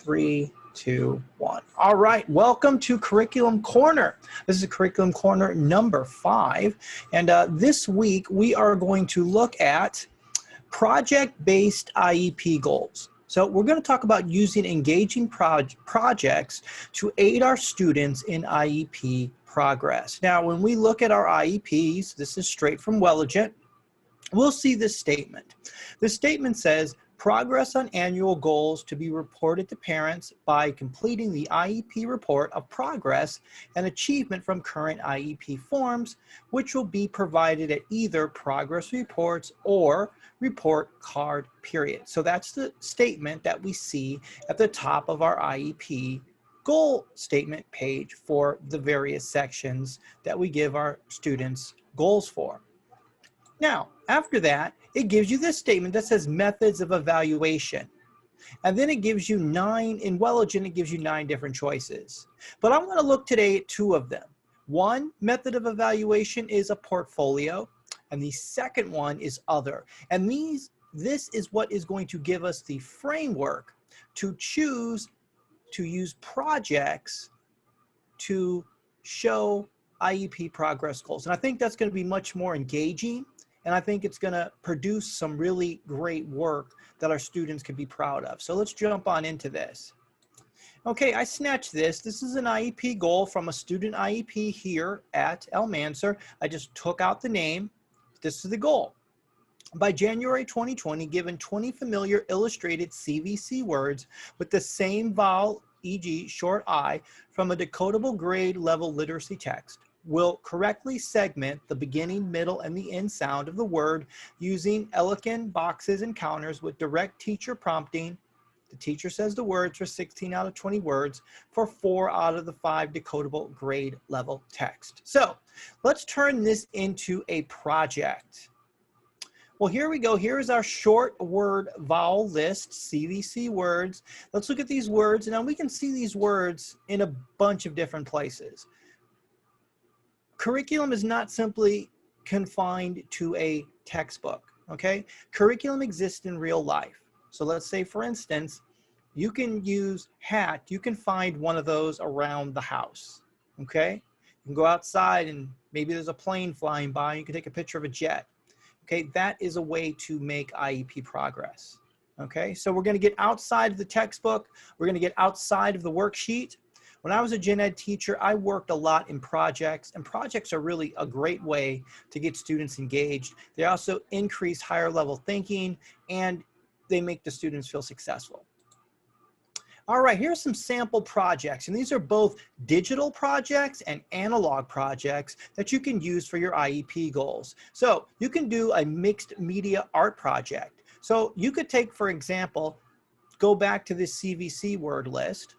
3, 2, 1. All right, welcome to Curriculum Corner. This is Curriculum Corner number 5. And this week we are going to look at project-based IEP goals. So we're going to talk about using engaging projects to aid our students in IEP progress. Now, when we look at our IEPs, this is straight from Welligent, we'll see this statement. This statement says, progress on annual goals to be reported to parents by completing the IEP report of progress and achievement from current IEP forms, which will be provided at either progress reports or report card period. So that's the statement that we see at the top of our IEP goal statement page for the various sections that we give our students goals for. Now, after that, it gives you this statement that says methods of evaluation. And then it gives you 9, in Welligent, it gives you 9 different choices. But I'm going to look today at 2 of them. One method of evaluation is a portfolio, and the second one is other. And this is what is going to give us the framework to choose to use projects to show IEP progress goals. And I think that's going to be much more engaging. And I think it's going to produce some really great work that our students can be proud of. So let's jump on into this. Okay, I snatched this. This is an IEP goal from a student IEP here at El Mansur. I just took out the name. This is the goal. By January 2020, given 20 familiar illustrated CVC words with the same vowel, e.g. short I, from a decodable grade level literacy text, will correctly segment the beginning, middle, and the end sound of the word using elegant boxes and counters with direct teacher prompting. The teacher says the words for 16 out of 20 words for 4 out of the 5 decodable grade level text. So let's turn this into a project. Well, here we go. Here is our short word vowel list, CVC words. Let's look at these words. Now we can see these words in a bunch of different places. Curriculum is not simply confined to a textbook, okay? Curriculum exists in real life. So let's say, for instance, you can use hat. You can find one of those around the house, okay? You can go outside and maybe there's a plane flying by. You can take a picture of a jet, okay? That is a way to make IEP progress, okay? So we're going to get outside of the textbook. We're going to get outside of the worksheet. When I was a gen ed teacher, I worked a lot in projects, and projects are really a great way to get students engaged. They also increase higher level thinking, and they make the students feel successful. All right, here's some sample projects, and these are both digital projects and analog projects that you can use for your IEP goals. So you can do a mixed media art project. So you could take, for example, go back to this CVC word list.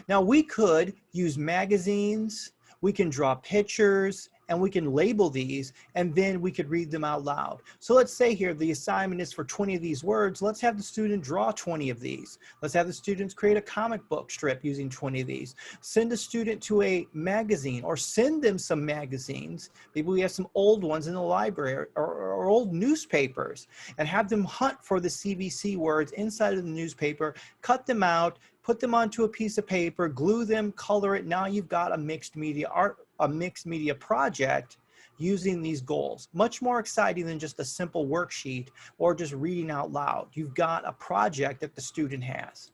Now we could use magazines, we can draw pictures, and we can label these, and then we could read them out loud. So let's say here the assignment is for 20 of these words. Let's have the student draw 20 of these. Let's have the students create a comic book strip using 20 of these. Send a student to a magazine, or send them some magazines. Maybe we have some old ones in the library, or old newspapers, and have them hunt for the CVC words inside of the newspaper, cut them out, put them onto a piece of paper, glue them, color it. Now you've got a mixed media art, a mixed media project using these goals. Much more exciting than just a simple worksheet or just reading out loud. You've got a project that the student has.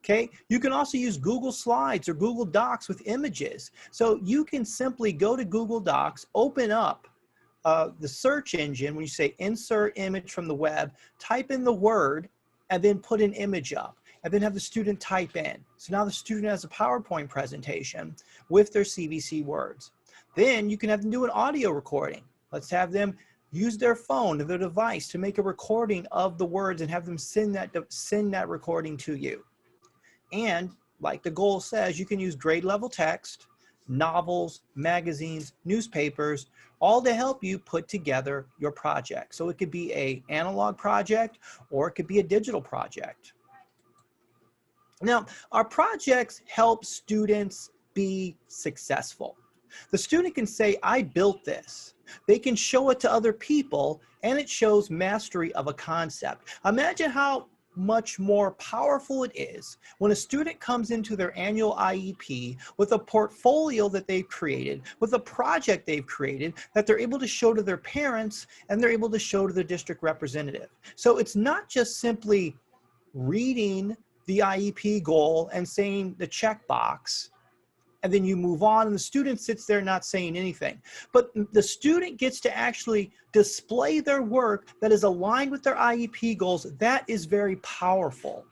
Okay, you can also use Google Slides or Google Docs with images. So you can simply go to Google Docs, open up the search engine. When you say insert image from the web, type in the word and then put an image up, and then have the student type in. So now the student has a PowerPoint presentation with their CVC words. Then you can have them do an audio recording. Let's have them use their phone or their device to make a recording of the words and have them send that recording to you. And like the goal says, you can use grade level text, novels, magazines, newspapers, all to help you put together your project. So it could be an analog project or it could be a digital project. Now, our projects help students be successful. The student can say, I built this. They can show it to other people, and it shows mastery of a concept. Imagine how much more powerful it is when a student comes into their annual IEP with a portfolio that they've created, with a project they've created that they're able to show to their parents and they're able to show to their district representative. So it's not just simply reading the IEP goal and saying the checkbox, and then you move on and the student sits there not saying anything. But the student gets to actually display their work that is aligned with their IEP goals. That is very powerful.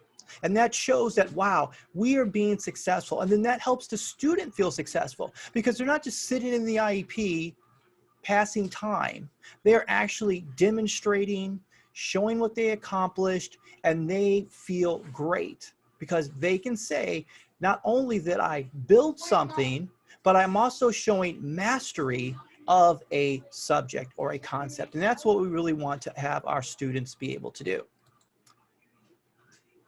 And that shows that, wow, we are being successful. And then that helps the student feel successful because they're not just sitting in the IEP passing time. They're actually demonstrating, showing what they accomplished, and they feel great because they can say, not only that I build something, but I'm also showing mastery of a subject or a concept. And that's what we really want to have our students be able to do.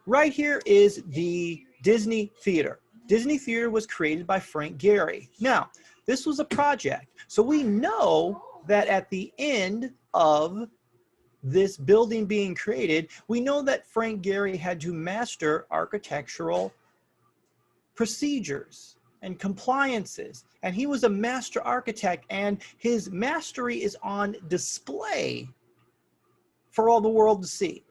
Right here is the Disney Theater. Disney Theater was created by Frank Gehry. Now, this was a project. So we know that at the end of this building being created, we know that Frank Gehry had to master architectural procedures and compliances, and he was a master architect, and his mastery is on display for all the world to see.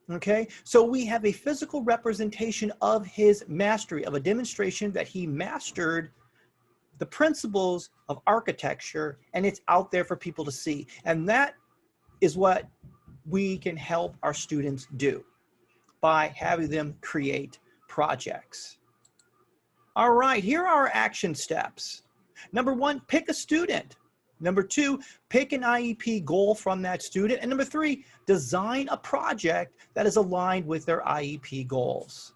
Okay, so we have a physical representation of his mastery, of a demonstration that he mastered the principles of architecture, and it's out there for people to see. And that is what we can help our students do by having them create projects. All right, here are our action steps. Number one, pick a student. Number two, pick an IEP goal from that student. And number three, design a project that is aligned with their IEP goals.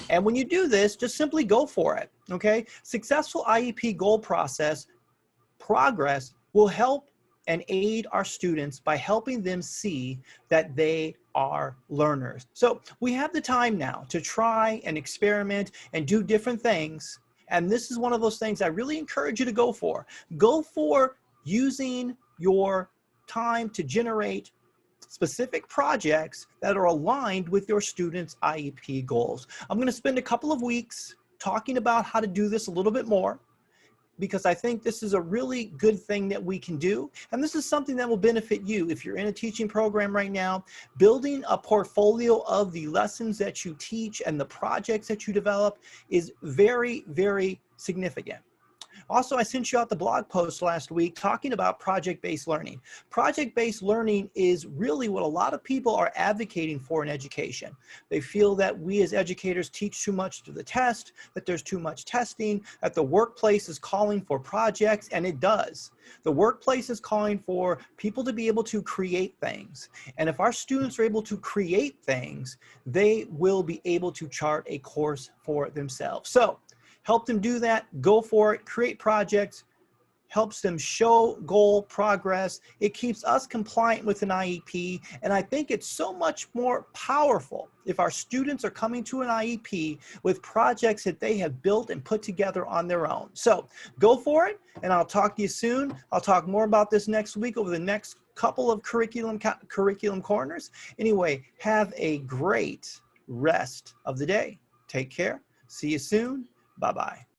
And when you do this, just simply go for it, okay? Successful IEP goal progress will help and aid our students by helping them see that they are learners. So we have the time now to try and experiment and do different things. And this is one of those things I really encourage you to go for. Go for using your time to generate specific projects that are aligned with your students' IEP goals. I'm going to spend a couple of weeks talking about how to do this a little bit more, because I think this is a really good thing that we can do. And this is something that will benefit you if you're in a teaching program right now. Building a portfolio of the lessons that you teach and the projects that you develop is very, very significant. Also, I sent you out the blog post last week talking about project-based learning. Project-based learning is really what a lot of people are advocating for in education. They feel that we as educators teach too much to the test, that there's too much testing, that the workplace is calling for projects, and it does. The workplace is calling for people to be able to create things. And if our students are able to create things, they will be able to chart a course for themselves. So, help them do that, go for it, create projects, helps them show goal progress. It keeps us compliant with an IEP, and I think it's so much more powerful if our students are coming to an IEP with projects that they have built and put together on their own. So go for it, and I'll talk to you soon. I'll talk more about this next week over the next couple of curriculum corners. Anyway, have a great rest of the day. Take care. See you soon. Bye-bye.